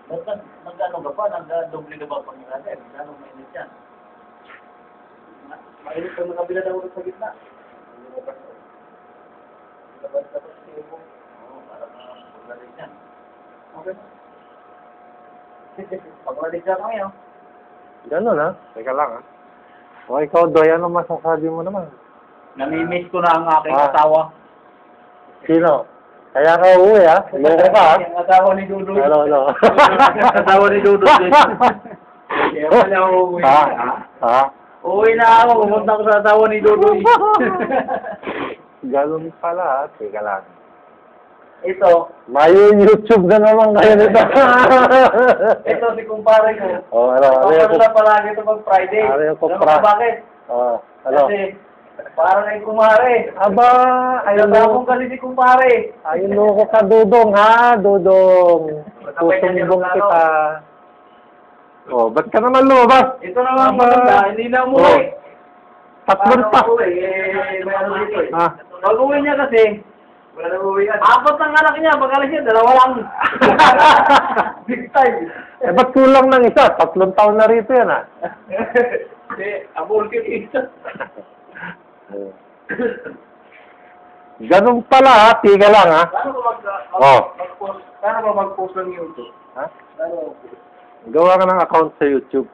Nag-ano ka pa? Nag-doble ka ba pang ilalim? Gano'ng mainit yan? Mainit pag nakabila na ulit sa gitna. Labas-labas siya mo. Oo, parang paglalig yan. Okay. Paglalig ka kami, oh. Gano'n, ha? Teka lang, ha? O, ikaw, Doy, ano masasabi mo naman? Namimiss ko na ang aking asawa. Sino? Kaya ka uwi, ha? Loko ka, ha? Ang asawa ni Dudoy. Ano? Asawa ni Dudoy. Kaya pala uuwi. Ha? Uuwi na ako. Pumunta ko sa asawa ni Dudoy. Ganun pala, ha? Teka lang. Ito. May YouTube na naman kayo nito. Ito si kumpare ko. Oh, ano? Ano na palagi ito pag Friday. Ano yung Alam mo bakit? Oh, ano? Kasi parang ay kumare. Aba, ayun Nakakong kasi si kumpare. ayun ko ka, Dudong, ha? Dudong. Susumbong kita. Oh, ba't ka naman lumabas? Ito naman maganda. Hindi na umuwi. Tatlong pa. May ano dito eh. Ha? Pag uwi niya kasi, wala na uwi yan. Apat ang anak niya. Pag alas niya, dalawa lang. Big time. Eh, ba't kulang ng isa? 3 taon na rito yan, ha? Abol ka isa. Ganun pala, ha? Tiga lang, ha? Paano ba mag-post ng YouTube? Ha? Paano mag-post? Gawa ka ng account sa YouTube.